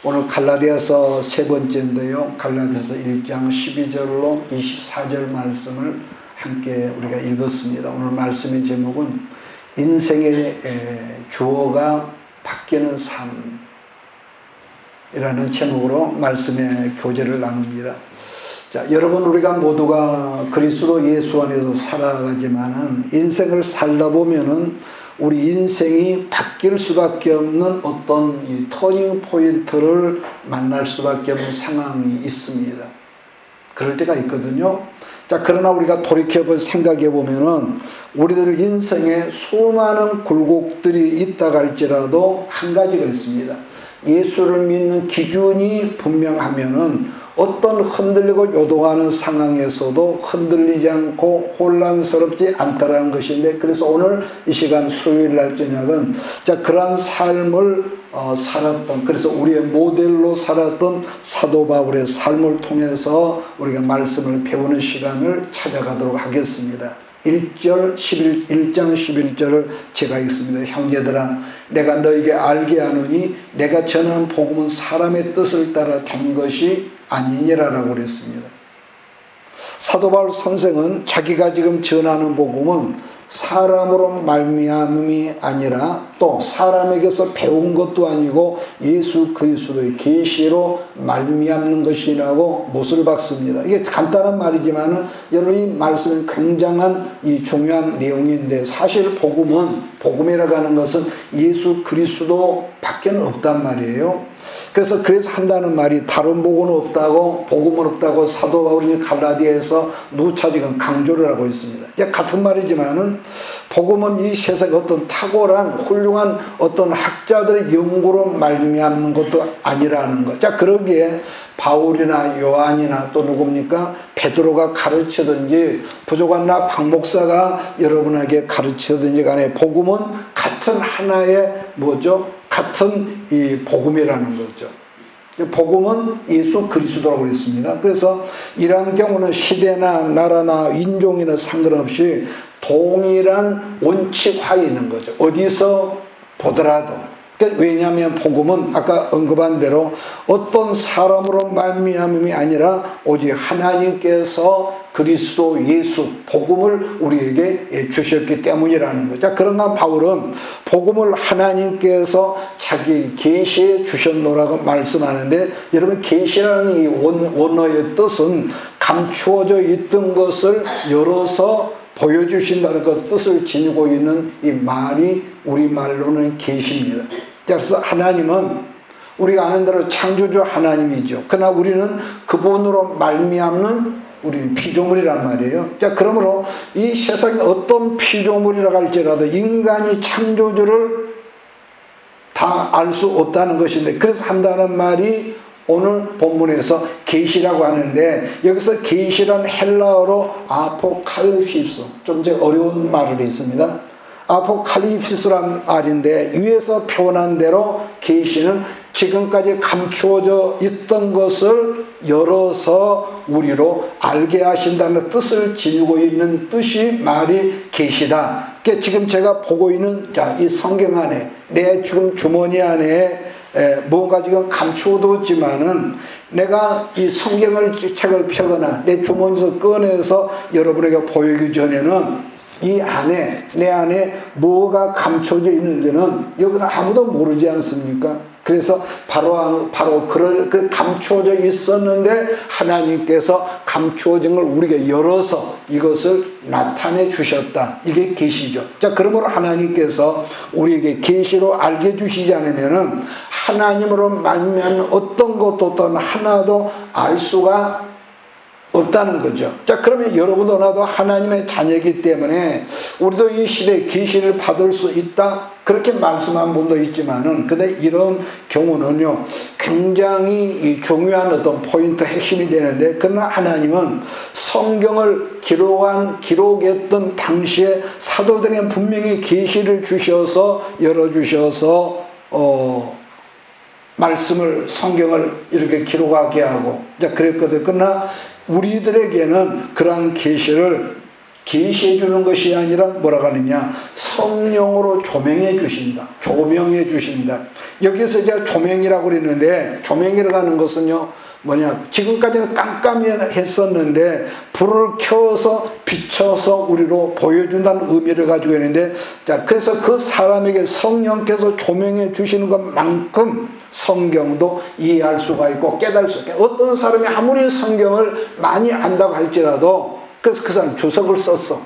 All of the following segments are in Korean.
오늘 갈라디아서 세 번째인데요. 갈라디아서 1장 12절로 24절 말씀을 함께 우리가 읽었습니다. 오늘 말씀의 제목은 인생의 주어가 바뀌는 삶이라는 제목으로 말씀의 교제를 나눕니다. 자, 여러분, 우리가 모두가 그리스도 예수 안에서 살아가지만은 인생을 살다 보면은 우리 인생이 바뀔 수밖에 없는 어떤 이 터닝 포인트를 만날 수밖에 없는 상황이 있습니다. 그럴 때가 있거든요. 자, 그러나 우리가 돌이켜볼 생각해 보면은 우리들 인생에 수많은 굴곡들이 있다고 할지라도 한 가지가 있습니다. 예수를 믿는 기준이 분명하면은 어떤 흔들리고 요동하는 상황에서도 흔들리지 않고 혼란스럽지 않다라는 것인데, 그래서 오늘 이 시간 수요일 날 저녁은 자, 그러한 삶을 살았던, 그래서 우리의 모델로 살았던 사도 바울의 삶을 통해서 우리가 말씀을 배우는 시간을 찾아가도록 하겠습니다. 1장 11절을 제가 읽습니다. 형제들아, 내가 너에게 알게 하노니 내가 전한 복음은 사람의 뜻을 따라 된 것이 아니니라라고 그랬습니다. 사도 바울 선생은 자기가 지금 전하는 복음은 사람으로 말미암음이 아니라 또 사람에게서 배운 것도 아니고 예수 그리스도의 계시로 말미암는 것이라고 못을 박습니다. 이게 간단한 말이지만은 여러분, 이 말씀은 굉장한 이 중요한 내용인데, 사실 복음이라고 하는 것은 예수 그리스도밖에 없단 말이에요. 그래서 한다는 말이 다른 복음은 없다고 사도 바울이 갈라디아에서 누차지금 강조를 하고 있습니다. 같은 말이지만은 복음은 이 세상에 어떤 탁월한 훌륭한 어떤 학자들의 연구로 말미암는 것도 아니라는 것. 자, 그러기에 바울이나 요한이나 또 누굽니까? 베드로가 가르치든지 부족한 나 박 목사가 여러분에게 가르치든지 간에 복음은 같은 하나의 같은 이 복음이라는 거죠. 복음은 예수 그리스도라고 그랬습니다. 그래서 이러한 경우는 시대나 나라나 인종이나 상관없이 동일한 원칙화에 있는 거죠. 어디서 보더라도. 왜냐하면 복음은 아까 언급한 대로 어떤 사람으로 말미암음이 아니라 오직 하나님께서 그리스도 예수 복음을 우리에게 주셨기 때문이라는 거죠. 그런가 바울은 복음을 하나님께서 자기 계시에 주셨노라고 말씀하는데, 여러분, 계시라는 이 원어의 뜻은 감추어져 있던 것을 열어서 보여주신다는 그 뜻을 지니고 있는 이 말이 우리말로는 계시입니다. 그래서 하나님은 우리가 아는 대로 창조주 하나님이죠. 그러나 우리는 그분으로 말미암는 우리는 피조물이란 말이에요. 자, 그러므로 이 세상에 어떤 피조물이라고 할지라도 인간이 창조주를 다 알 수 없다는 것인데, 그래서 한다는 말이 오늘 본문에서 계시라고 하는데, 여기서 계시란 헬라어로 아포칼립시스, 좀 어려운 말을 있습니다. 아포칼립시스란 말인데, 위에서 표현한 대로 계시는 지금까지 감추어져 있던 것을 열어서 우리로 알게 하신다는 뜻을 지니고 있는 뜻이 말이 계시다. 그러니까 지금 제가 보고 있는 이 성경 안에, 내 지금 주머니 안에 뭔가 지금 감추어뒀지만은 내가 이 책을 펴거나 내 주머니에서 꺼내서 여러분에게 보이기 전에는 이 안에, 내 안에 뭐가 감춰져 있는지는 여기는 아무도 모르지 않습니까? 그래서 바로 그 감추어져 있었는데 하나님께서 감추어진 걸 우리에게 열어서 이것을 나타내 주셨다. 이게 계시죠. 자, 그러므로 하나님께서 우리에게 계시로 알게 주시지 않으면은 하나님으로 말미암는 어떤 것도 어떤 하나도 알 수가 없다는 거죠. 자, 그러면 여러분도 나도 하나님의 자녀이기 때문에 우리도 이 시대에 계시를 받을 수 있다, 그렇게 말씀한 분도 있지만은, 근데 이런 경우는요 굉장히 중요한 어떤 포인트 핵심이 되는데, 그러나 하나님은 성경을 기록했던 당시에 사도들에게 분명히 계시를 주셔서 열어주셔서 성경을 이렇게 기록하게 하고, 자, 그랬거든. 그러나 우리들에게는 그러한 계시를 계시해 주는 것이 아니라 뭐라고 하느냐, 성령으로 조명해 주신다. 조명해 주신다. 여기서 제가 조명이라고 그랬는데, 조명이라고 하는 것은요 뭐냐, 지금까지는 깜깜했었는데 불을 켜서 비춰서 우리로 보여준다는 의미를 가지고 있는데, 자, 그래서 그 사람에게 성령께서 조명해 주시는 것만큼 성경도 이해할 수가 있고 깨달을 수가 있고, 어떤 사람이 아무리 성경을 많이 안다고 할지라도 그래서 그 사람 주석을 썼어.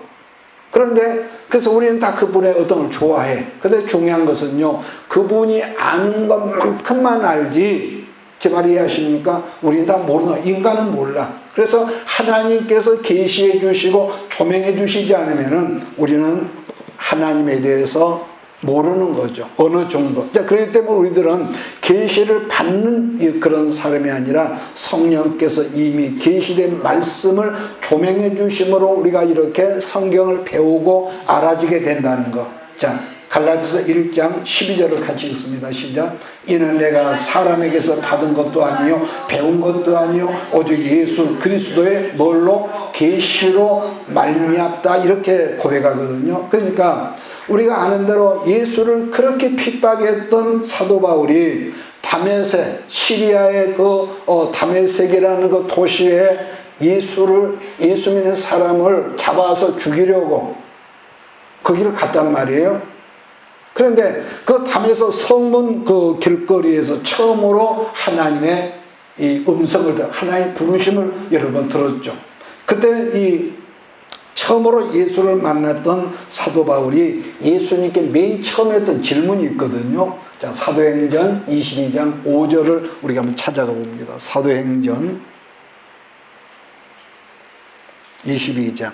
그런데 그래서 우리는 다 그분의 어떤 걸 좋아해. 근데 중요한 것은요, 그분이 아는 것만큼만 알지, 제 말 이해하십니까? 우리는 다 모르는 거야. 인간은 몰라. 그래서 하나님께서 계시해 주시고 조명해 주시지 않으면은 우리는 하나님에 대해서 모르는 거죠. 어느 정도. 자, 그렇기 때문에 우리들은 계시를 받는 그런 사람이 아니라 성령께서 이미 계시된 말씀을 조명해 주심으로 우리가 이렇게 성경을 배우고 알아지게 된다는 거. 자, 갈라디아서 1장 12절을 같이 읽습니다. 시작. 이는 내가 사람에게서 받은 것도 아니요 배운 것도 아니요 오직 예수 그리스도의 뭘로? 계시로 말미암다. 이렇게 고백하거든요. 그러니까 우리가 아는 대로 예수를 그렇게 핍박했던 사도 바울이 다메섹, 시리아의 다메섹이라는 그 도시에 예수 믿는 사람을 잡아서 죽이려고 거기를 갔단 말이에요. 그런데 그 다메섹 성문 그 길거리에서 처음으로 하나님의 이 음성을 하나님의 부르심을 여러 번 들었죠. 그때 이 처음으로 예수를 만났던 사도 바울이 예수님께 맨 처음 했던 질문이 있거든요. 자, 사도행전 22장 5절을 우리가 한번 찾아가 봅니다. 사도행전 22장.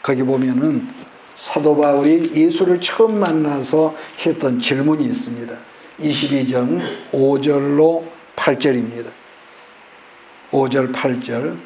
거기 보면은 사도 바울이 예수를 처음 만나서 했던 질문이 있습니다. 22장 5절로 8절입니다. 5절 8절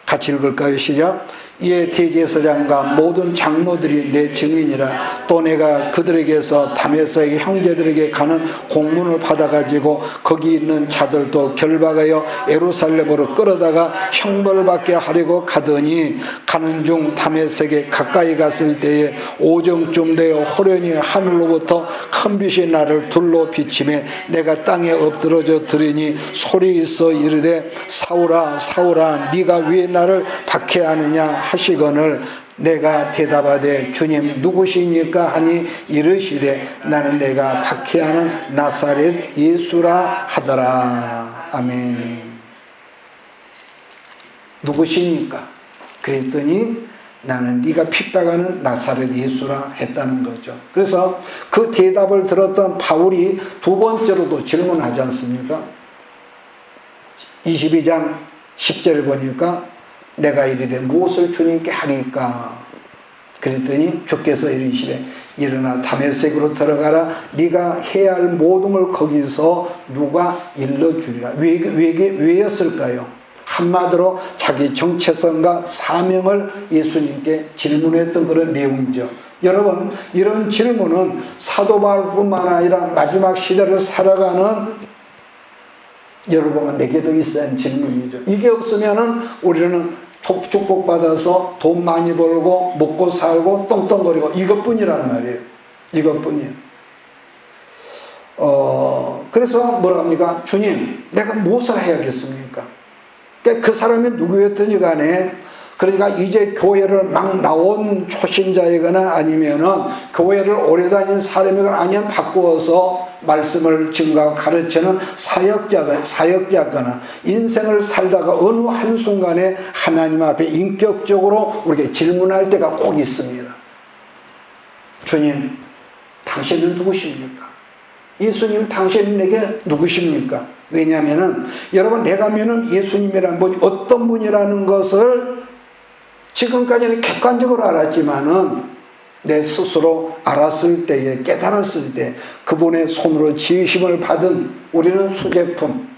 같이 읽을까요? 시작. 이에 대제사장과 모든 장로들이 내 증인이라. 또 내가 그들에게서 다메섹의 형제들에게 가는 공문을 받아가지고 거기 있는 자들도 결박하여 예루살렘으로 끌어다가 형벌을 받게 하려고 가더니, 가는 중 다메섹에 가까이 갔을 때에 오정쯤 되어 호련히 하늘로부터 큰 빛이 나를 둘러 비치매 내가 땅에 엎드러져 들으니 소리 있어 이르되 사울아 사울아 네가 왜 나를 박해하느냐 하시거늘 내가 대답하되 주님 누구시니까 하니 이르시되 나는 내가 박해하는 나사렛 예수라 하더라. 아멘. 누구시니까? 그랬더니 나는 네가 핍박하는 나사렛 예수라 했다는 거죠. 그래서 그 대답을 들었던 바울이 두 번째로도 질문하지 않습니까? 22장 10절을 보니까 내가 이르되 무엇을 주님께 하리까? 그랬더니 주께서 이르시되 일어나 다메섹으로 들어가라. 네가 해야 할 모든 걸 거기서 누가 일러주리라. 왜였을까요? 한마디로 자기 정체성과 사명을 예수님께 질문했던 그런 내용이죠. 여러분, 이런 질문은 사도 바울뿐만 아니라 마지막 시대를 살아가는 여러분 내게도 있어야 하는 질문이죠. 이게 없으면은 우리는 축복받아서 돈 많이 벌고 먹고 살고 떵떵거리고 이것뿐이란 말이에요. 이것뿐이에요. 그래서 뭐라 합니까? 주님, 내가 무엇을 해야겠습니까? 그러니까 그 사람이 누구였든지 간에, 그러니까 이제 교회를 막 나온 초신자이거나 아니면은 교회를 오래 다닌 사람이거나 아니면 바꾸어서 말씀을 증거하고 가르치는 사역자거나 인생을 살다가 어느 한순간에 하나님 앞에 인격적으로 우리에게 질문할 때가 꼭 있습니다. 주님, 당신은 누구십니까? 예수님, 당신은 내게 누구십니까? 왜냐하면은 여러분, 내가 믿는 예수님이라는 분이 어떤 분이라는 것을 지금까지는 객관적으로 알았지만은 내 스스로 알았을 때에, 깨달았을 때 그분의 손으로 지으심을 받은 우리는 수제품,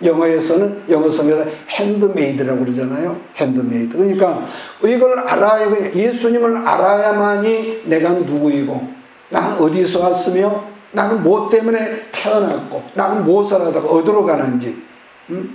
영어에서는 영어 성경에서 핸드메이드라고 그러잖아요. 핸드메이드. 그러니까 이걸 알아야, 예수님을 알아야만이 내가 누구이고 나는 어디서 왔으며 나는 무엇 때문에 태어났고 나는 무엇을 하다가 어디로 가는지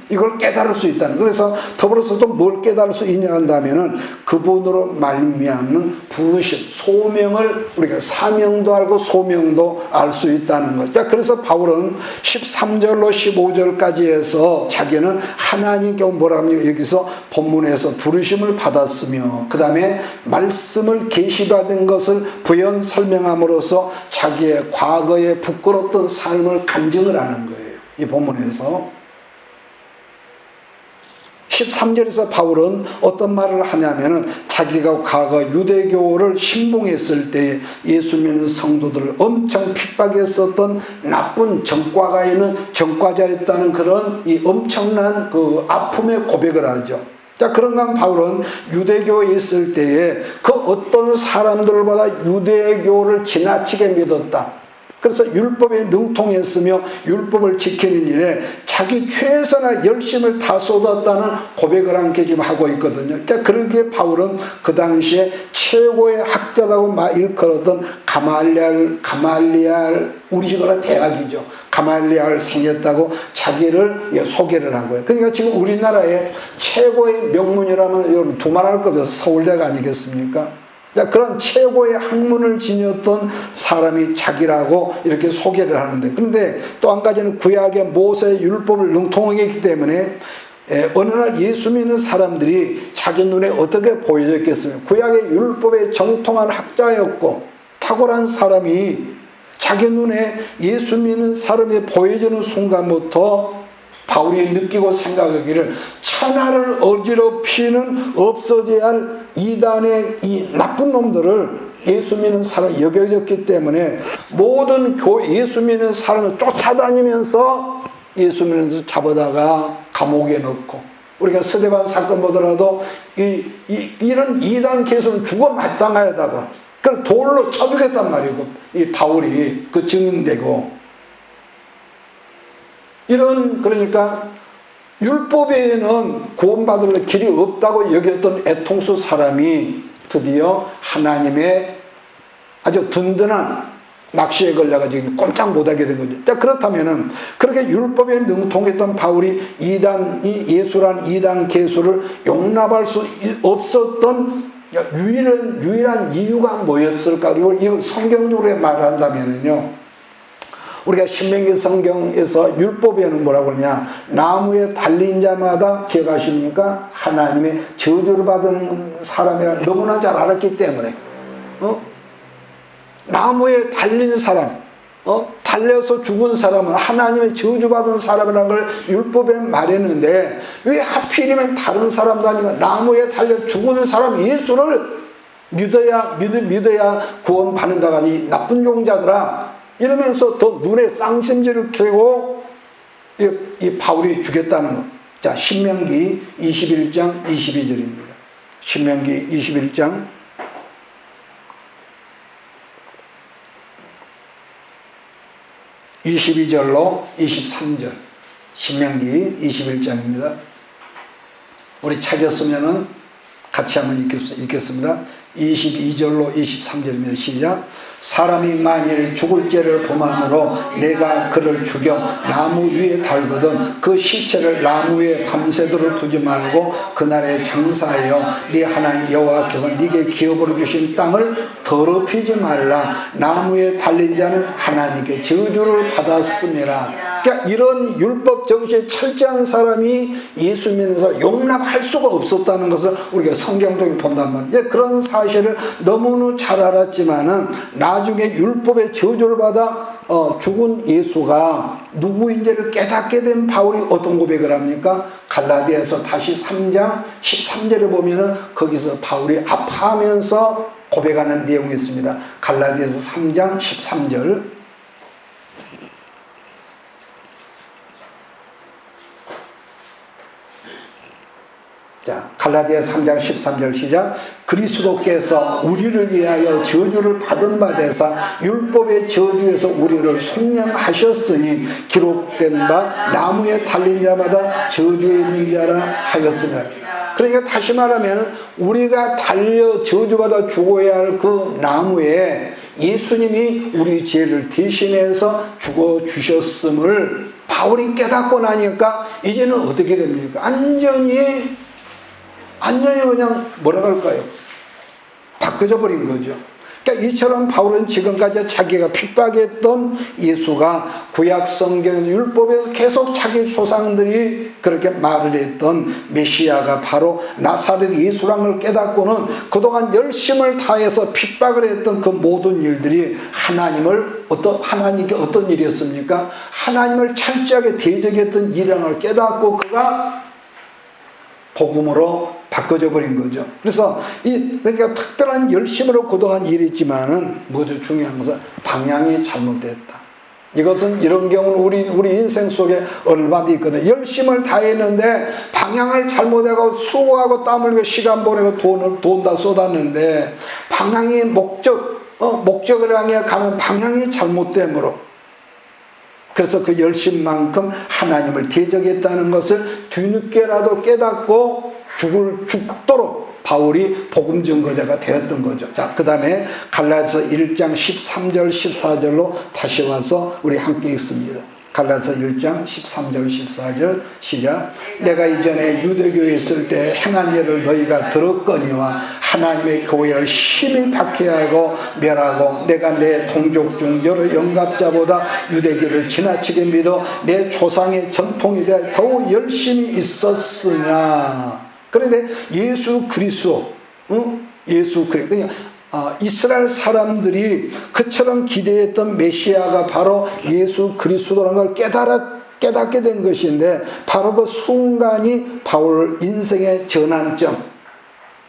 이걸 깨달을 수 있다는. 그래서 더불어서 또 뭘 깨달을 수 있냐 한다면은 그분으로 말미암는 부르심, 소명을 우리가 사명도 알고 소명도 알 수 있다는 것. 자, 그래서 바울은 13절로 15절까지 해서 자기는 하나님께 뭐라 합니까? 여기서 본문에서 부르심을 받았으며 그 다음에 말씀을 계시받은 것을 부연 설명함으로써 자기의 과거의 부끄럽던 삶을 간증을 하는 거예요. 이 본문에서 13절에서 바울은 어떤 말을 하냐면은 자기가 과거 유대교를 신봉했을 때 예수 믿는 성도들을 엄청 핍박했었던 나쁜 전과가 있는 전과자였다는 그런 이 엄청난 그 아픔의 고백을 하죠. 자, 그런가 바울은 유대교에 있을 때에 그 어떤 사람들보다 유대교를 지나치게 믿었다. 그래서 율법에 능통했으며 율법을 지키는 일에 자기 최선의 열심을 다 쏟았다는 고백을 함께 지금 하고 있거든요. 자, 그러기에 바울은 그 당시에 최고의 학자라고 일컬었던 가말리알, 우리 식으로 대학이죠. 가말리알 생겼다고 자기를 소개를 하고요. 그러니까 지금 우리나라의 최고의 명문이라면 여러분 두말할 것 없어서 서울대가 아니겠습니까? 그런 최고의 학문을 지녔던 사람이 자기라고 이렇게 소개를 하는데, 그런데 또 한 가지는 구약의 모세의 율법을 능통하게 했기 때문에 어느 날 예수 믿는 사람들이 자기 눈에 어떻게 보여졌겠습니까? 구약의 율법에 정통한 학자였고 탁월한 사람이 자기 눈에 예수 믿는 사람이 보여지는 순간부터 바울이 느끼고 생각하기를 천하를 어지럽히는 없어져야 할 이단의 이 나쁜 놈들을 예수 믿는 사람이 여겨졌기 때문에 모든 예수 믿는 사람을 쫓아다니면서 예수 믿는 사람을 잡아다가 감옥에 넣고, 우리가 스데반 사건 보더라도 이런 이단 개수는 죽어 마땅하다가 그걸 돌로 쳐 죽였단 말이고, 이 바울이 그 증인되고, 이런, 그러니까 율법에는 구원받을 길이 없다고 여겼던 애통수 사람이 드디어 하나님의 아주 든든한 낚시에 걸려가지고 꼼짝 못하게 된 거죠. 자, 그렇다면은 그렇게 율법에 능통했던 바울이 예수란 이단 개수를 용납할 수 없었던 유일한 이유가 뭐였을까? 그리고 이걸 성경적으로 말한다면요, 우리가 신명기 성경에서 율법에는 뭐라고 그러냐, 나무에 달린 자마다 기억하십니까? 하나님의 저주를 받은 사람이라 너무나 잘 알았기 때문에 나무에 달린 사람, 달려서 죽은 사람은 하나님의 저주받은 사람이라는 걸 율법에 말했는데 왜 하필이면 다른 사람도 아니고 나무에 달려 죽은 사람 예수를 믿어야 구원받는다가 이 나쁜 종자들아 이러면서 더 눈에 쌍심지를 켜고 이 바울이 죽였다는 것. 자, 신명기 21장 22절입니다. 신명기 21장 22절로 23절. 신명기 21장입니다. 우리 찾았으면은 같이 한번 읽겠습니다. 22절로 23절입니다. 시작. 사람이 만일 죽을 죄를 범함으로 내가 그를 죽여 나무 위에 달거든 그 시체를 나무 위에 밤새도록 두지 말고 그날에 장사하여 네 하나님 여호와께서 네게 기업으로 주신 땅을 더럽히지 말라. 나무에 달린 자는 하나님께 저주를 받았음이라. 그러니까 이런 율법 정신에 철저한 사람이 예수 믿는 사람 용납할 수가 없었다는 것을 우리가 성경적으로 본단 말이에요. 그런 사실을 너무나 잘 알았지만은 나중에 율법의 저주를 받아 죽은 예수가 누구인지를 깨닫게 된 바울이 어떤 고백을 합니까? 갈라디아서 다시 3장 13절에 보면은 거기서 바울이 아파하면서 고백하는 내용이 있습니다. 갈라디아서 3장 13절. 자, 갈라디아 3장 13절 시작. 그리스도께서 우리를 위하여 저주를 받은 바 되사 율법의 저주에서 우리를 속량하셨으니 기록된 바 나무에 달린 자마다 저주에 있는 자라 하였으나. 그러니까 다시 말하면 우리가 달려 저주받아 죽어야 할 그 나무에 예수님이 우리 죄를 대신해서 죽어주셨음을 바울이 깨닫고 나니까 이제는 어떻게 됩니까? 완전히 그냥 뭐라 할까요? 바꿔져 버린 거죠. 그러니까 이처럼 바울은 지금까지 자기가 핍박했던 예수가 구약 성경 율법에서 계속 자기 조상들이 그렇게 말을 했던 메시아가 바로 나사렛 예수라는 걸 깨닫고는 그동안 열심을 다해서 핍박을 했던 그 모든 일들이 하나님께 어떤 일이었습니까? 하나님을 철저하게 대적했던 일이라는 걸 깨닫고 그가 복음으로 바꿔져 버린 거죠. 그래서 그러니까 특별한 열심으로 그동안 일했지만은 뭐죠? 중요한 것은 방향이 잘못됐다. 이것은 이런 경우는 우리 인생 속에 얼마나 있거든요. 열심을 다했는데 방향을 잘못하고 수고하고 땀 흘리고 시간 보내고 돈 다 쏟았는데 방향이 목적을 향해 가는 방향이 잘못됨으로 그래서 그 열심만큼 하나님을 대적했다는 것을 뒤늦게라도 깨닫고 죽도록 바울이 복음 증거자가 되었던 거죠. 자, 그 다음에 갈라디아서 1장 13절 14절로 다시 와서 우리 함께 읽습니다. 갈라디아서 1장 13절 14절 시작. 내가 이전에 유대교에 있을 때 행한 일을 너희가 들었거니와 하나님의 교회를 심히 박해하고 멸하고 내가 내 동족 중 여러 영갑자보다 유대교를 지나치게 믿어 내 조상의 전통에 대해 더욱 열심히 있었으나 그런데 예수 그리스도 그냥 이스라엘 사람들이 그처럼 기대했던 메시아가 바로 예수 그리스도라는 걸 깨닫게 된 것인데 바로 그 순간이 바울 인생의 전환점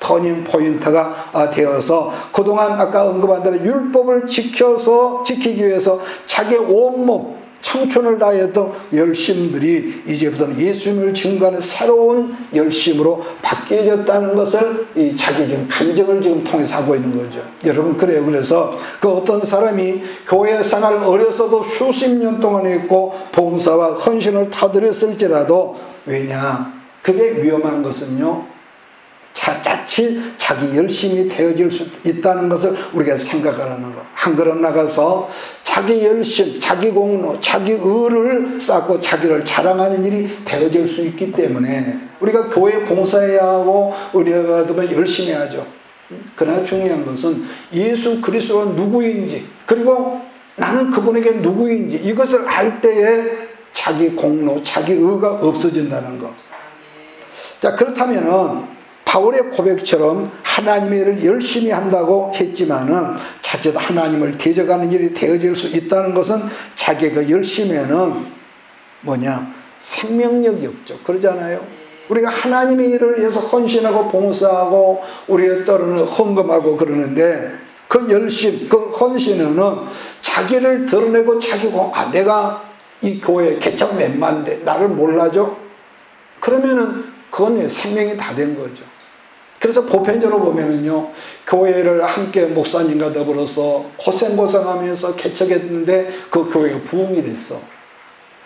터닝 포인트가 되어서 그동안 아까 언급한 대로 율법을 지키기 위해서 자기 온몸 청춘을 다했던 열심들이 이제부터는 예수님을 증거하는 새로운 열심으로 바뀌어졌다는 것을 자기 지금 감정을 지금 통해서 하고 있는 거죠. 여러분 그래요. 그래서 그 어떤 사람이 교회 생활 어려서도 수십 년 동안 했고 봉사와 헌신을 타들였을지라도 왜냐? 그게 위험한 것은요. 자칫 자기 열심이 되어질 수 있다는 것을 우리가 생각하는 것. 한 걸음 나가서 자기 열심, 자기 공로, 자기 의를 쌓고 자기를 자랑하는 일이 되어질 수 있기 때문에 우리가 교회 봉사해야 하고 은혜가 받으면 열심히 하죠. 그러나 중요한 것은 예수 그리스도가 누구인지 그리고 나는 그분에게 누구인지 이것을 알 때에 자기 공로, 자기 의가 없어진다는 것. 자, 그렇다면은 바울의 고백처럼 하나님의 일을 열심히 한다고 했지만은 자칫 하나님을 대적하는 일이 되어질 수 있다는 것은 자기의 그 열심에는 생명력이 없죠. 그러잖아요. 우리가 하나님의 일을 위해서 헌신하고 봉사하고 우리의 때로는 헌금하고 그러는데 그 열심, 그 헌신은 자기를 드러내고 내가 이 교회 개척 몇만데 나를 몰라줘? 그러면은 그건 생명이 다 된 거죠. 그래서 보편적으로 보면은요, 교회를 함께 목사님과 더불어서 고생하면서 개척했는데 그 교회가 부흥이 됐어.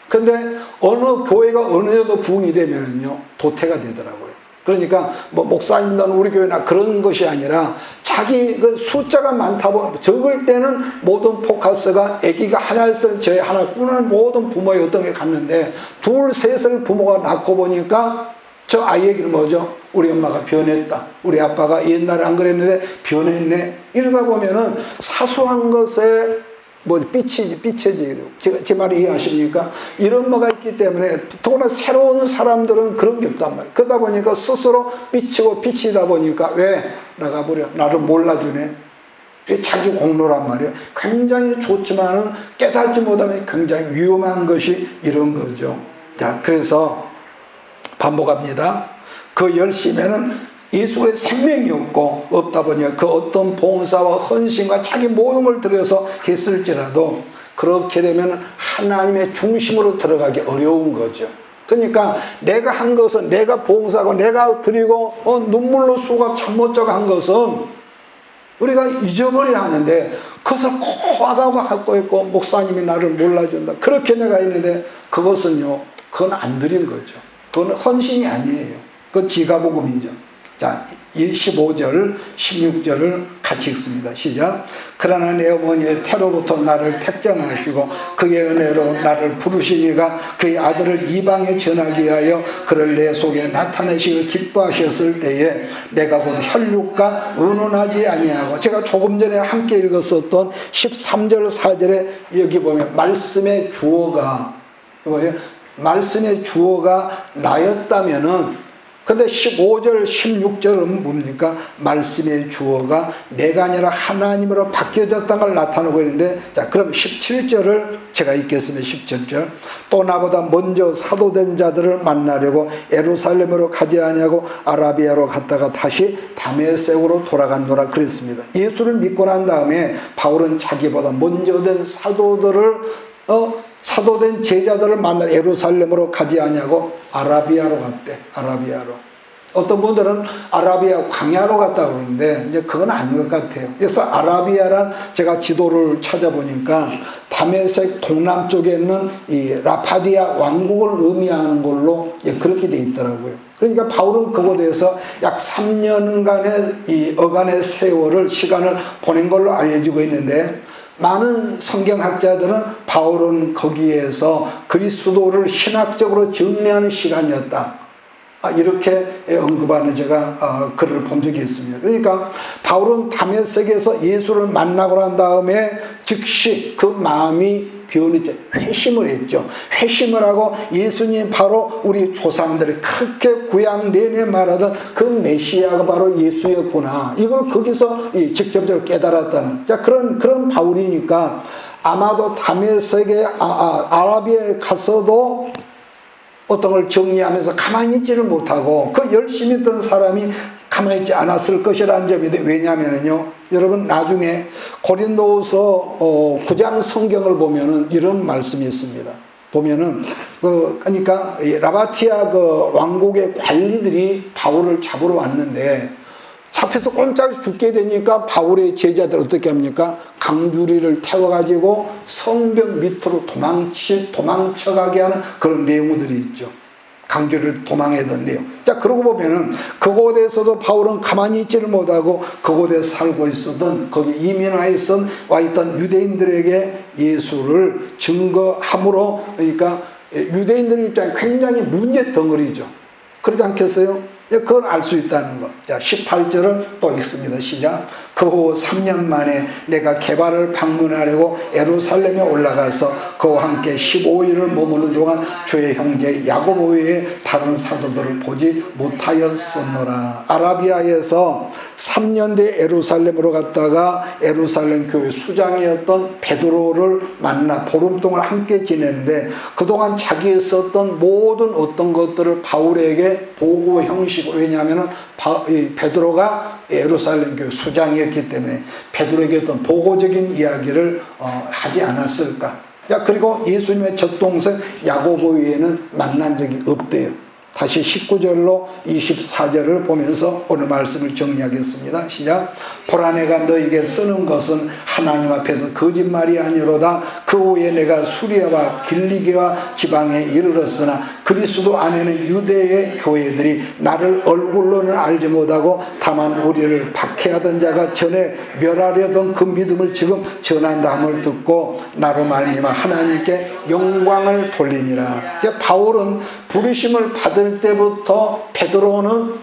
근데 어느 교회가 어느 정도 부흥이 되면은요, 도태가 되더라고요. 그러니까 목사님들은 우리 교회나 그런 것이 아니라 자기 그 숫자가 많다 보면 적을 때는 모든 포커스가 아기가 하나 있을 저희 하나뿐을 모든 부모의 어떤 게 갔는데 둘, 셋을 부모가 낳고 보니까 저 아이에게는 뭐죠? 우리 엄마가 변했다. 우리 아빠가 옛날에 안 그랬는데 변했네. 이러다 보면은 사소한 것에 삐쳐지고. 제 말 이해하십니까? 이런 뭐가 있기 때문에 더구나 새로운 사람들은 그런 게 없단 말이에요. 그러다 보니까 스스로 삐치다 보니까 왜? 나가버려. 나를 몰라주네. 자기 공로란 말이에요. 굉장히 좋지만은 깨닫지 못하면 굉장히 위험한 것이 이런 거죠. 자, 그래서 반복합니다. 그 열심에는 예수의 생명이 없다 보니 그 어떤 봉사와 헌신과 자기 모든 걸 들여서 했을지라도 그렇게 되면 하나님의 중심으로 들어가기 어려운 거죠. 그러니까 내가 한 것은 내가 봉사하고 내가 드리고 눈물로 수고 잠 못 자고 한 것은 우리가 잊어버려야 하는데 그것을 고하다고 갖고 있고 목사님이 나를 몰라준다. 그렇게 내가 있는데 그것은 안 드린 거죠. 그건 헌신이 아니에요. 그건 지가복음이죠. 자, 15절, 16절을 같이 읽습니다. 시작. 그러나 내 어머니의 태로부터 나를 택정하시고 그의 은혜로 나를 부르시니가 그의 아들을 이방에 전하기 위하여 그를 내 속에 나타내시길 기뻐하셨을 때에 내가 곧 혈육과 의논하지 아니하고, 제가 조금 전에 함께 읽었었던 13절 4절에 여기 보면 말씀의 주어가 뭐예요? 말씀의 주어가 나였다면은, 근데 15절 16절은 뭡니까? 말씀의 주어가 내가 아니라 하나님으로 바뀌어졌다는 걸 나타내고 있는데, 자, 그럼 17절을 제가 읽겠습니다. 17절. 또 나보다 먼저 사도된 자들을 만나려고 예루살렘으로 가지 아니하고 아라비아로 갔다가 다시 다메섹으로 돌아간노라 그랬습니다. 예수를 믿고 난 다음에 바울은 자기보다 먼저 된 사도들을 사도된 제자들을 만나 예루살렘으로 가지 아니하고 아라비아로 갔대. 아라비아로. 어떤 분들은 아라비아 광야로 갔다고 그러는데 이제 그건 아닌 것 같아요. 그래서 아라비아란, 제가 지도를 찾아보니까 다메섹 동남쪽에 있는 이 라파디아 왕국을 의미하는 걸로 그렇게 돼 있더라고요. 그러니까 바울은 그곳에서 약 3년간의 이 어간의 세월을, 시간을 보낸 걸로 알려지고 있는데, 많은 성경학자들은 바울은 거기에서 그리스도를 신학적으로 정리하는 시간이었다, 이렇게 언급하는 제가 글을 본 적이 있습니다. 그러니까 바울은 다메섹에서 예수를 만나고 난 다음에 즉시 그 마음이 변했죠. 회심을 했죠. 회심을 하고 예수님 바로 우리 조상들이 그렇게 구약 내내 말하던 그 메시아가 바로 예수였구나, 이걸 거기서 직접적으로 깨달았다는, 자, 그런 바울이니까 아마도 다메섹의 아라비아에 가서도 어떤 걸 정리하면서 가만히 있지를 못하고 그 열심히 있던 사람이 가만히 있지 않았을 것이라는 점인데, 왜냐하면요, 여러분 나중에 고린도후서 9장 성경을 보면은 이런 말씀이 있습니다. 보면은 그러니까 라바티아 그 왕국의 관리들이 바울을 잡으러 왔는데, 잡혀서 꼼짝없이 죽게 되니까 바울의 제자들 어떻게 합니까? 강주리를 태워가지고 성벽 밑으로 도망쳐가게 하는 그런 내용들이 있죠. 강주리를 도망하던 내용. 자, 그러고 보면은 그곳에서도 바울은 가만히 있지를 못하고 그곳에 살고 있었던, 거기 이민와 있던 유대인들에게 예수를 증거함으로, 그러니까 유대인들 입장에 굉장히 문제 덩어리죠. 그러지 않겠어요? 그걸 알 수 있다는 것. 자, 18절을 또 읽습니다. 시작. 그 후 3년 만에 내가 게바를 방문하려고 예루살렘에 올라가서 그와 함께 15일을 머무는 동안 주의 형제 야고보 외에 다른 사도들을 보지 못하였었노라. 아라비아에서 3년 뒤에 예루살렘으로 갔다가 예루살렘 교회 수장이었던 베드로를 만나 보름 동안 함께 지냈는데, 그동안 자기의 썼던 모든 어떤 것들을 바울에게 보고 형식으로, 왜냐하면 베드로가 예루살렘 교회 수장이었기 때문에 베드로에게 어떤 보고적인 이야기를 하지 않았을까. 자, 그리고 예수님의 젖동생 야고보 외에는 만난 적이 없대요. 다시 19절로 24절을 보면서 오늘 말씀을 정리하겠습니다. 시작. 보라, 내가 너에게 쓰는 것은 하나님 앞에서 거짓말이 아니로다. 그 후에 내가 수리아와 길리기와 지방에 이르렀으나 그리스도 안에는 유대의 교회들이 나를 얼굴로는 알지 못하고 다만 우리를 박해하던 자가 전에 멸하려던 그 믿음을 지금 전한다함을 듣고 나로 말미암아 하나님께 영광을 돌리니라. 바울은 부르심을 받을 때부터 베드로는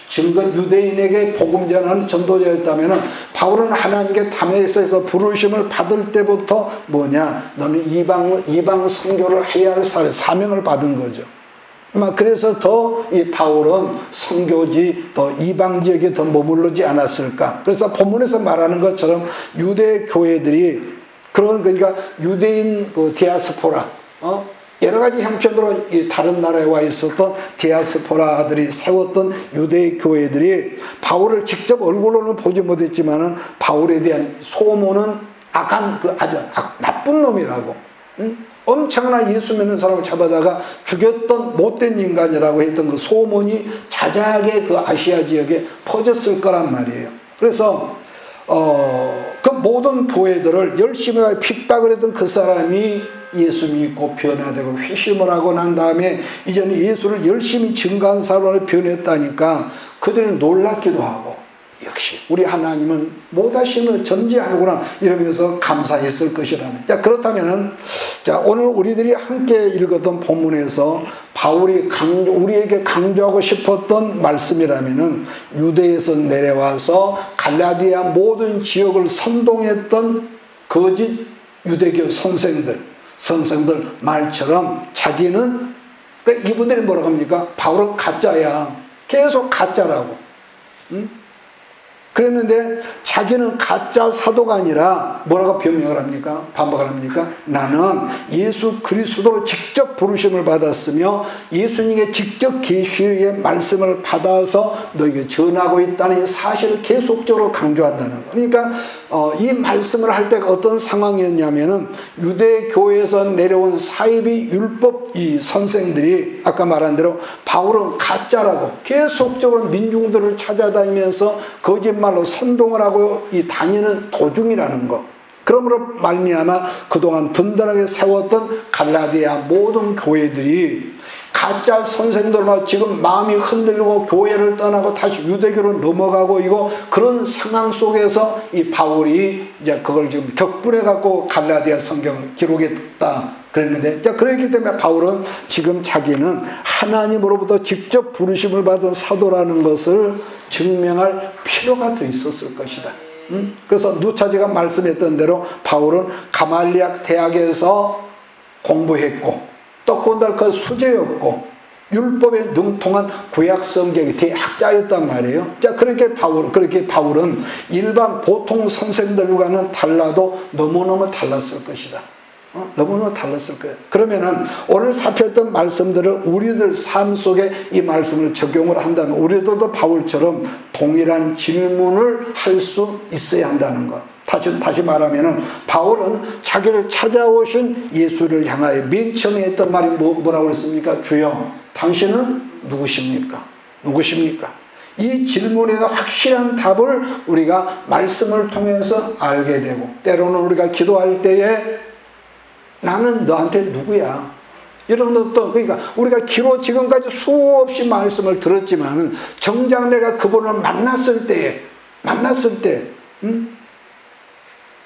유대인에게 복음 전하는 전도자였다면, 바울은 하나님께 다메섹에서 부르심을 받을 때부터 뭐냐, 너는 이방 선교를 해야 할 사명을 받은 거죠. 그래서 더 이 바울은 선교지, 더 이방 지역에 더 머무르지 않았을까. 그래서 본문에서 말하는 것처럼 유대 교회들이 그러니까 유대인 디아스포라, 여러 가지 형편으로 다른 나라에 와 있었던 디아스포라들이 세웠던 유대 교회들이 바울을 직접 얼굴로는 보지 못했지만은 바울에 대한 소문은 아주 나쁜 놈이라고, 엄청난 예수 믿는 사람을 잡아다가 죽였던 못된 인간이라고 했던 그 소문이 자자하게 그 아시아 지역에 퍼졌을 거란 말이에요. 그래서 그 모든 교회들을 열심히 핍박을 했던 그 사람이 예수 믿고 변화되고 회심을 하고 난 다음에 이제는 예수를 열심히 증거한 사람으로 변했다니까 그들은 놀랍기도 하고, 역시 우리 하나님은 못하시는 전지하는구나 이러면서 감사했을 것이라는. 자, 그렇다면은, 자, 오늘 우리들이 함께 읽었던 본문에서 바울이 우리에게 강조하고 싶었던 말씀이라면은, 유대에서 내려와서 갈라디아 모든 지역을 선동했던 거짓 유대교 선생들 말처럼 자기는, 그러니까 이분들이 뭐라고 합니까? 바울은 가짜야. 계속 가짜라고. 응? 그랬는데 자기는 가짜 사도가 아니라 뭐라고 변명을 합니까? 반박을 합니까? 나는 예수 그리스도로 직접 부르심을 받았으며 예수님의 직접 계시의 말씀을 받아서 너에게 전하고 있다는 사실을 계속적으로 강조한다는 거. 그러니까 이 말씀을 할 때가 어떤 상황이었냐면은, 유대교에서 내려온 사이비 율법 이 선생들이 아까 말한 대로 바울은 가짜라고 계속적으로 민중들을 찾아다니면서 거짓말로 선동을 하고 다니는 도중이라는 거. 그러므로 말미암아 그동안 든든하게 세웠던 갈라디아 모든 교회들이 가짜 선생들로 지금 마음이 흔들리고 교회를 떠나고 다시 유대교로 넘어가고 이거 그런 상황 속에서 이 바울이 이제 그걸 지금 격분해 갖고 갈라디아 성경을 기록했다 그랬는데, 그렇기 때문에 바울은 지금 자기는 하나님으로부터 직접 부르심을 받은 사도라는 것을 증명할 필요가 더 있었을 것이다. 그래서 누차제가 말씀했던 대로 바울은 가말리아 대학에서 공부했고, 또 그날 그 수재였고 율법에 능통한 구약 성경의 대학자였단 말이에요. 자, 그렇게 바울은 일반 보통 선생들과는 달라도 너무너무 달랐을 것이다. 너무너무 달랐을 거예요. 그러면은 오늘 살폈던 말씀들을 우리들 삶 속에 이 말씀을 적용을 한다면 우리들도 바울처럼 동일한 질문을 할 수 있어야 한다는 것. 다시 말하면은 바울은 자기를 찾아오신 예수를 향하여 맨 처음에 했던 말이 뭐라고 했습니까? 주여, 당신은 누구십니까? 누구십니까? 이 질문에 확실한 답을 우리가 말씀을 통해서 알게 되고, 때로는 우리가 기도할 때에 나는 너한테 누구야? 이런 것도, 그러니까 우리가 기로 지금까지 수없이 말씀을 들었지만은 정작 내가 그분을 만났을 때,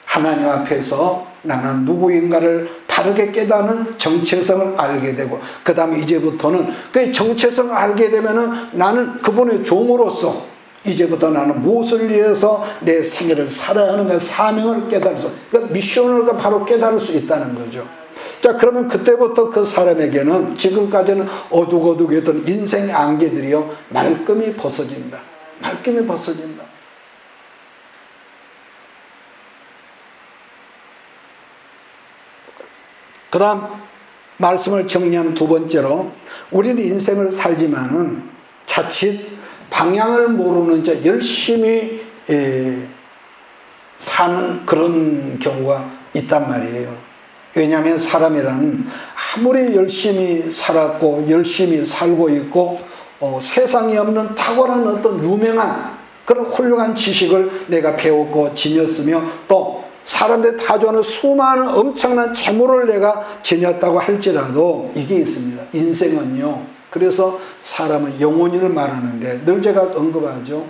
하나님 앞에서 나는 누구인가를 바르게 깨닫는 정체성을 알게 되고, 그 다음에 이제부터는 그 정체성을 알게 되면은 나는 그분의 종으로서 이제부터 나는 무엇을 위해서 내 생애를 살아야 하는가, 사명을 깨달을 수, 그러니까 미션을 바로 깨달을 수 있다는 거죠. 자, 그러면 그때부터 그 사람에게는 지금까지는 어둑어둑했던 인생의 안개들이요 말끔히 벗어진다. 말끔히 벗어진다. 그 다음 말씀을 정리한 두 번째로, 우리는 인생을 살지만은 자칫 방향을 모르는 열심히 사는 그런 경우가 있단 말이에요. 왜냐하면 사람이란 아무리 열심히 살았고 열심히 살고 있고 세상에 없는 탁월한 어떤 유명한 그런 훌륭한 지식을 내가 배웠고 지녔으며, 또 사람들이 다 좋아하는 수많은 엄청난 재물을 내가 지녔다고 할지라도 이게 있습니다. 인생은요, 그래서 사람은 영혼을 말하는데 늘 제가 언급하죠.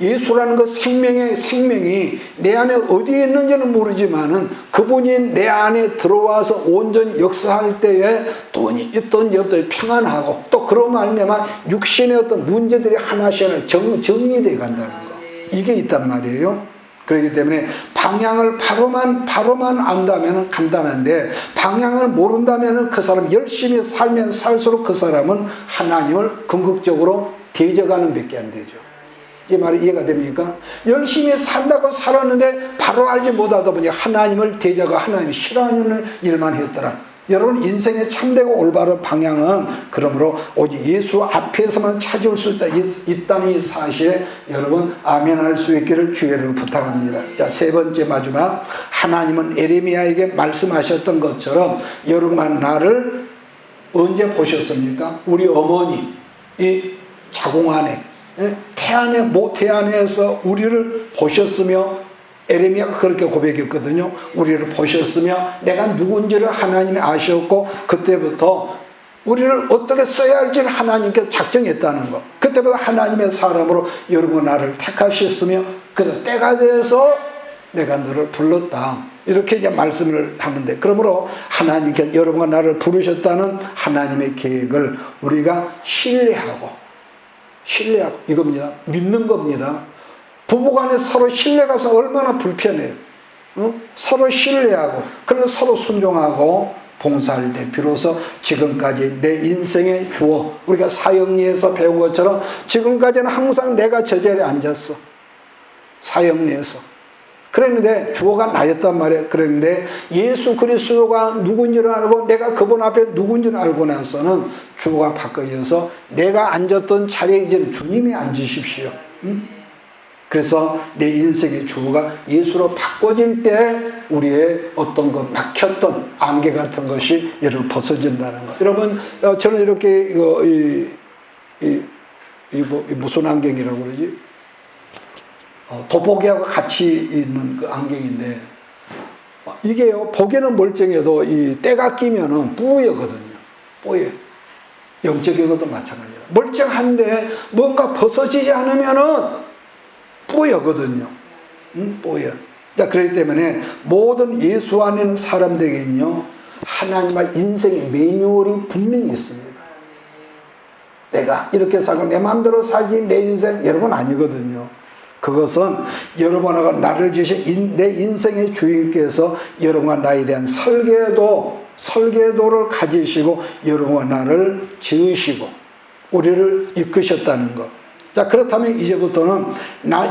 예수라는 그 생명이 내 안에 어디에 있는지는 모르지만은 그분이 내 안에 들어와서 온전히 역사할 때에 돈이 있던 여든 평안하고, 또 그런 말미암아 육신의 어떤 문제들이 하나씩 정리되어 간다는 거, 이게 있단 말이에요. 그렇기 때문에 방향을 바로만 안다면 간단한데, 방향을 모른다면 그 사람 열심히 살면 살수록 그 사람은 하나님을 궁극적으로 대적하는 밖에 안 되죠. 이 말이 이해가 됩니까? 열심히 산다고 살았는데 바로 알지 못하다 보니 하나님을 대적하고 하나님이 싫어하는 일만 했더라. 여러분, 인생의 참되고 올바른 방향은 그러므로 오직 예수 앞에서만 찾을 수 있다는 이 사실에 여러분 아멘할 수 있기를 주의를 부탁합니다. 자, 세 번째 마지막, 하나님은 에레미야에게 말씀하셨던 것처럼 여러분 나를 언제 보셨습니까? 우리 어머니 이 자궁 안에 태안에서 우리를 보셨으며 에레미야가 그렇게 고백했거든요. 우리를 보셨으며 내가 누군지를 하나님이 아셨고 그때부터 우리를 어떻게 써야 할지를 하나님께 작정했다는 것. 그때부터 하나님의 사람으로 여러분 나를 택하셨으며 그래서 때가 돼서 내가 너를 불렀다. 이렇게 이제 말씀을 하는데, 그러므로 하나님께 여러분과 나를 부르셨다는 하나님의 계획을 우리가 신뢰하고 이겁니다. 믿는 겁니다. 부부간에 서로 신뢰가 없어서 얼마나 불편해요. 서로 신뢰하고 그래서 서로 순종하고 봉사할 때 비로소 지금까지 내 인생의 주어, 우리가 사형리에서 배운 것처럼 지금까지는 항상 내가 저 자리에 앉았어. 사형리에서. 그랬는데 주어가 나였단 말이에요. 그랬는데 예수 그리스도가 누군지를 알고 내가 그분 앞에 누군지를 알고 나서는 주어가 바뀌어서 내가 앉았던 자리에 이제는 주님이 앉으십시오. 그래서 내 인생의 주어가 예수로 바꿔질 때 우리의 어떤 것 막혔던 안개 같은 것이 여러분 벗어진다는 것. 여러분 저는 이렇게 무슨 안경이라고 그러지? 돋보기하고 같이 있는 그 안경인데 이게요 보기에는 멀쩡해도 이 때가 끼면은 뿌옇거든요. 뿌옇. 영적인 것도 마찬가지다. 멀쩡한데 뭔가 벗어지지 않으면은 뿌옇거든요. 뿌옇. 자, 그렇기 때문에 모든 예수 안에 있는 사람들에게는요 하나님의 인생의 매뉴얼이 분명히 있습니다. 내가 이렇게 살고 내 마음대로 살기 내 인생 여러분 아니거든요. 그것은 여러분하고 나를 지으신 내 인생의 주인께서 여러분과 나에 대한 설계도를 가지시고 여러분과 나를 지으시고 우리를 이끄셨다는 것. 자, 그렇다면 이제부터는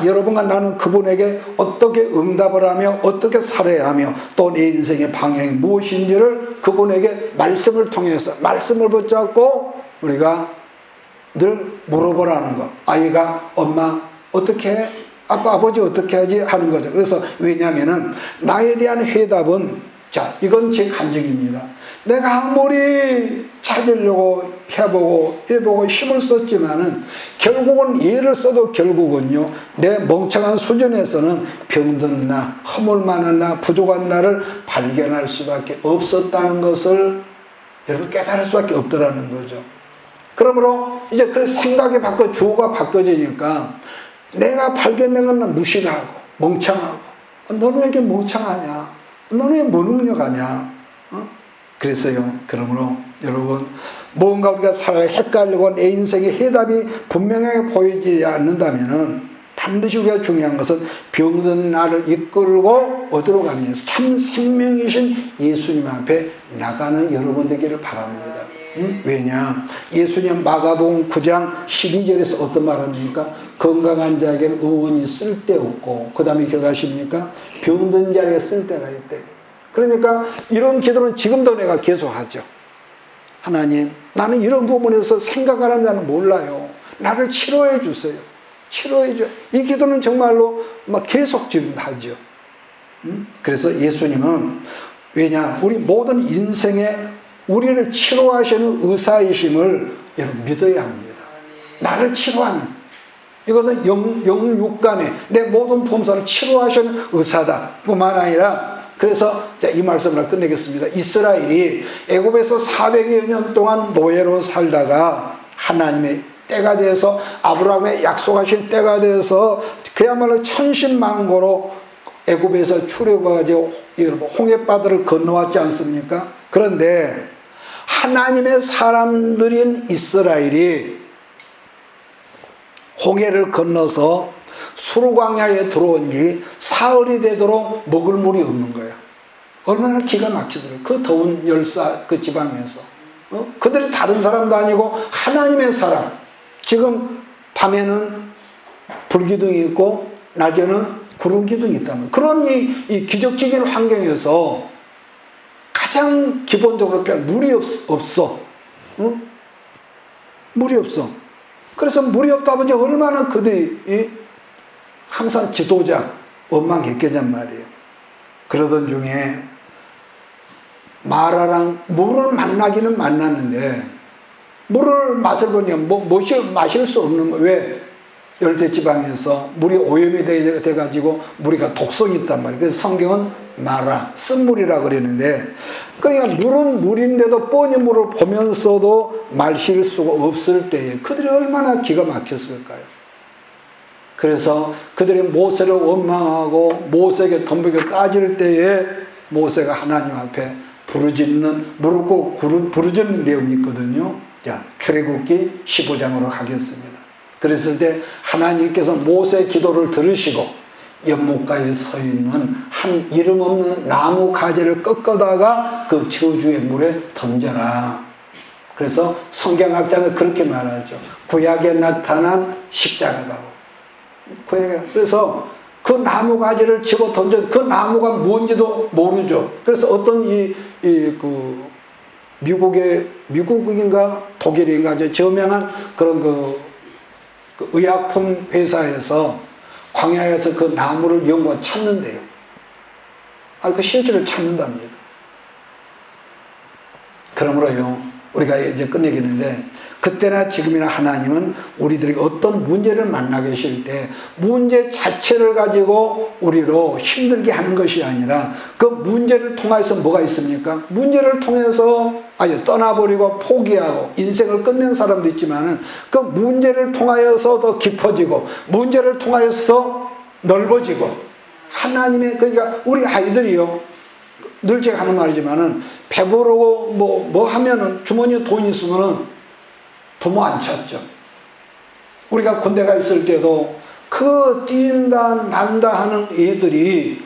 여러분과 나는 그분에게 어떻게 응답을 하며 어떻게 살아야 하며 또 내 인생의 방향이 무엇인지를 그분에게 말씀을 통해서 말씀을 붙잡고 우리가 늘 물어보라는 것. 아이가 엄마 어떻게 해? 아빠 아버지 어떻게 하지? 하는 거죠. 그래서 왜냐하면은 나에 대한 해답은 자 이건 제 감정입니다. 내가 아무리 찾으려고 해보고 힘을 썼지만은 결국은 예를 써도 결국은요 내 멍청한 수준에서는 병든 나, 허물 많은 나, 부족한 나를 발견할 수밖에 없었다는 것을 여러분 깨달을 수밖에 없더라는 거죠. 그러므로 이제 그 생각이 주어가 바뀌어지니까 내가 발견된 건 무시를 하고 멍청하고 너는 왜 이렇게 멍청하냐? 너는 왜 무능력하냐? 그래서요. 그러므로 여러분 뭔가 우리가 살아야 헷갈리고 내 인생의 해답이 분명하게 보이지 않는다면은 반드시 우리가 중요한 것은 병든 나를 이끌고 어디로 가느냐? 참 생명이신 예수님 앞에 나가는 여러분 되기를 바랍니다. 왜냐? 예수님 마가복음 9장 12절에서 어떤 말 합니까? 건강한 자에게는 의원이 쓸데없고 그 다음에 기억하십니까? 병든 자에게 쓸데가 있대. 그러니까 이런 기도는 지금도 내가 계속하죠. 하나님 나는 이런 부분에서 생각하는 자는 몰라요. 나를 치료해 주세요. 치료해 줘요. 이 기도는 정말로 막 계속 지금 하죠. 그래서 예수님은 왜냐? 우리 모든 인생에 우리를 치료하시는 의사이심을 여러분 믿어야 합니다. 나를 치료하는 이것은 영육간에 내 모든 범사를 치료하시는 의사다 뿐만 아니라 그래서 이 말씀을 끝내겠습니다. 이스라엘이 애굽에서 400여 년 동안 노예로 살다가 하나님의 때가 돼서 아브라함의 약속하신 때가 돼서 그야말로 천신만고로 애굽에서 출애굽해가지고 홍해바다를 건너왔지 않습니까? 그런데 하나님의 사람들인 이스라엘이 홍해를 건너서 수르광야에 들어온 일이 사흘이 되도록 먹을 물이 없는 거예요. 얼마나 기가 막히더라고요. 그 더운 열사 그 지방에서 그들이 다른 사람도 아니고 하나님의 사람. 지금 밤에는 불기둥이 있고 낮에는 구름기둥이 있다면 그런 이 기적적인 환경에서 가장 기본적으로 물이 없어. 물이 없어. 그래서 물이 없다 보니 얼마나 그들이 항상 지도자 원망했겠냔 말이에요. 그러던 중에 마라랑 물을 만나기는 만났는데 물을 맛을 보니 마실 수 없는 거. 왜? 열대지방에서 물이 오염이 돼가지고 물이가 독성이 있단 말이에요. 그래서 성경은 마라, 쓴물이라 그러는데, 그러니까 물은 물인데도 뻔히 물을 보면서도 마실 수가 없을 때에 그들이 얼마나 기가 막혔을까요? 그래서 그들이 모세를 원망하고 모세에게 덤비고 따질 때에 모세가 하나님 앞에 부르짖는, 무릎 꿇고 부르짖는 내용이 있거든요. 자, 출애굽기 15장으로 가겠습니다. 그랬을 때 하나님께서 모세의 기도를 들으시고 연못가에 서 있는 한 이름 없는 나무 가지를 꺾어다가 그 저주의 물에 던져라. 그래서 성경학자는 그렇게 말하죠. 구약에 나타난 십자가라고. 그래서 그 나무 가지를 집어 던져, 그 나무가 뭔지도 모르죠. 그래서 어떤 미국인가 독일인가 저명한 그런 그 의약품 회사에서 광야에서 그 나무를 연구해 찾는데요. 그 실제로 찾는답니다. 그러므로요, 우리가 이제 끝내겠는데, 그때나 지금이나 하나님은 우리들에게 어떤 문제를 만나 계실 때 문제 자체를 가지고 우리로 힘들게 하는 것이 아니라 그 문제를 통해서 뭐가 있습니까? 문제를 통해서 아주 떠나버리고 포기하고 인생을 끝낸 사람도 있지만은 그 문제를 통하여서 더 깊어지고 문제를 통하여서 더 넓어지고 하나님의, 그러니까 우리 아이들이요, 늘 제가 하는 말이지만은 배부르고 뭐 하면은 주머니에 돈이 있으면은 부모 안 찾죠. 우리가 군대가 있을 때도 그 뛴다 난다 하는 애들이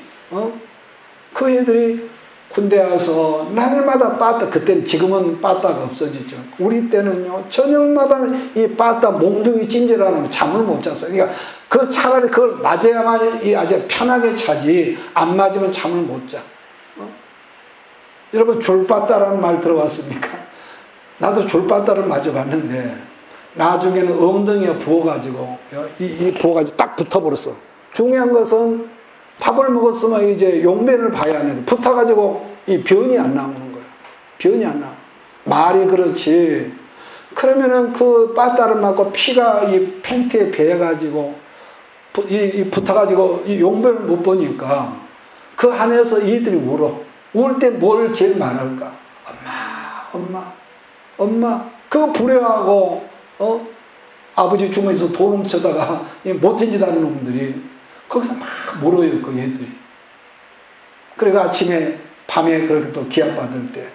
그 애들이 군대 와서 날마다 빠따, 그때는 지금은 빠따가 없어졌죠. 우리 때는요 저녁마다 이 빠따 몽둥이 찜질하면 잠을 못 잤어요. 그러니까 그 차라리 그걸 맞아야만 아주 편하게 자지, 안 맞으면 잠을 못 자. 여러분 졸빠따라는 말 들어봤습니까? 나도 졸빠따를 맞아봤는데 나중에는 엉덩이에 부어가지고 이 부어가지고 딱 붙어버렸어. 중요한 것은 밥을 먹었으면 이제 용변을 봐야 하는데 붙어가지고 이 변이 안 나오는 거예요. 변이 안 나와. 말이 그렇지. 그러면은 그 빠따를 맞고 피가 이 팬티에 배어가지고 붙어가지고 이 용변을 못 보니까 그 안에서 이들이 울어. 울 때 뭘 제일 말할까? 엄마, 그거 불효하고, 아버지 주머니에서 돈 훔쳐다가 못된 짓 하는 놈들이 거기서 막 물어요, 그 애들이. 그리고 아침에, 밤에 그렇게 또 기합받을 때,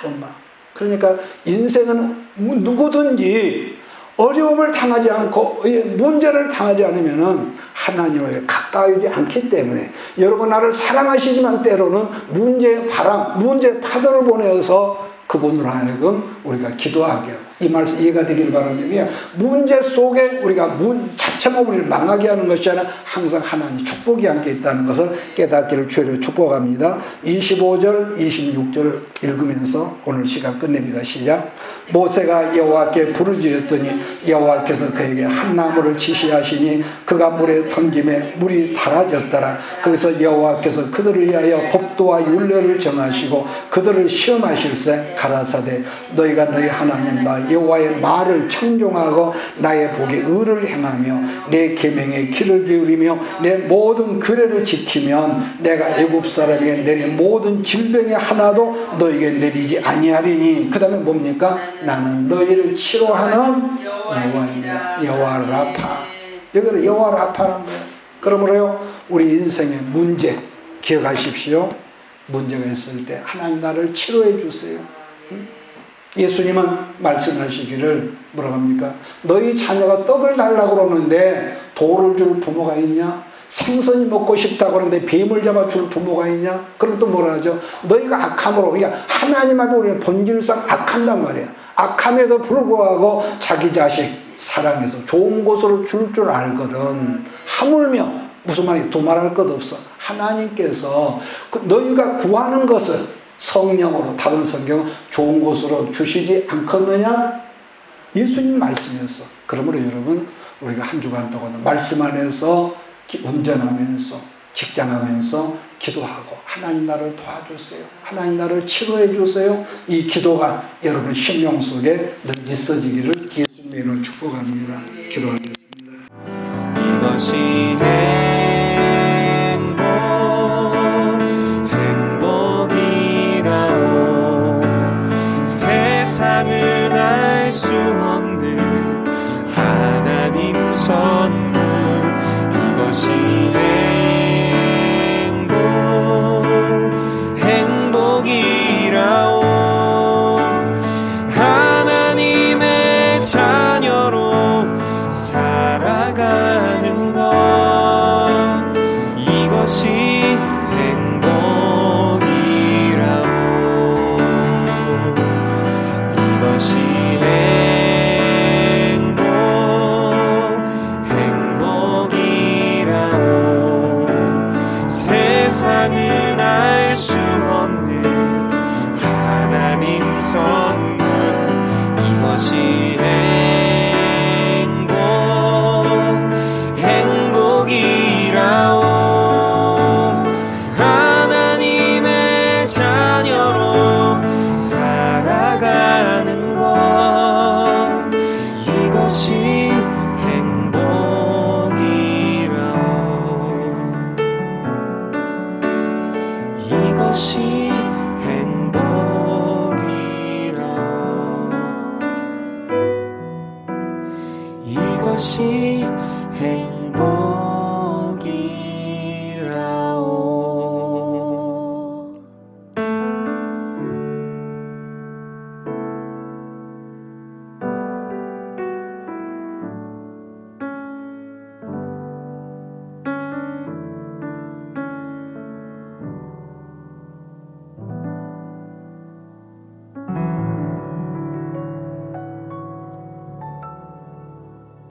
엄마. 그러니까 인생은 누구든지 어려움을 당하지 않고 문제를 당하지 않으면은 하나님을 가까이지 않기 때문에, 여러분 나를 사랑하시지만 때로는 문제의 바람, 문제의 파도를 보내서 그분으로 하여금 우리가 기도하게 하고, 이 말씀 이해가 되기를 바랍니다. 문제 속에 우리가 자체만 우리를 망하게 하는 것이 아니라 항상 하나님 축복이 함께 있다는 것을 깨닫기를 주로 축복합니다. 25절 26절 읽으면서 오늘 시간 끝냅니다. 시작. 모세가 여호와께 부르짖었더니 여호와께서 그에게 한 나무를 지시하시니 그가 물에 던짐에 물이 달아졌더라. 거기서 여호와께서 그들을 위하여 법도와 율례를 정하시고 그들을 시험하실세 가라사대 너희가 너희 하나님 나 여호와의 말을 청종하고 나의 복에 의를 행하며 내 계명에 귀를 기울이며 내 모든 규례를 지키면 내가 애굽 사람에게 내린 모든 질병의 하나도 너에게 내리지 아니하리니. 그 다음에 뭡니까? 나는 너희를 치료하는 여호와입니다. 여호와 라파. 여기는 여호와 라파는 거예요. 그러므로요 우리 인생의 문제 기억하십시오. 문제가 있을 때 하나님 나를 치료해 주세요. 예수님은 말씀하시기를 뭐라고 합니까? 너희 자녀가 떡을 달라고 그러는데 돌을 줄 부모가 있냐? 생선이 먹고 싶다고 그러는데 뱀을 잡아 줄 부모가 있냐? 그럼 또 뭐라 하죠? 너희가 악함으로, 그러니까 하나님 앞에 우리는 본질상 악한단 말이에요. 악함에도 불구하고 자기 자식 사랑해서 좋은 곳으로 줄 줄 알거든. 하물며 무슨 말이 두말할 것 없어. 하나님께서 너희가 구하는 것을 성령으로, 다른 성경 좋은 곳으로 주시지 않겠느냐? 예수님 말씀이었어. 그러므로 여러분 우리가 한 주간 동안 말씀 안에서 운전하면서 직장하면서 기도하고 하나님 나를 도와주세요. 하나님 나를 치료해 주세요. 이 기도가 여러분 심령 속에 늘 있어지기를 예수님으로 축복합니다. 기도하겠습니다. 이것이 행복이라오. 세상은 알 수 없는 하나님 선물, 이것이 행복이라오. 하나님의 자녀로 살아가는 것, 이것이 행복이라오. 이것이 행복이라오. 세상은 알 수 없는 하나님 선물, 이것이 행복이라오. 하나님의 자녀로 살아가는 것, 이것이 행복이라오. 이것이 행복이라오. 이것이 행복이라오.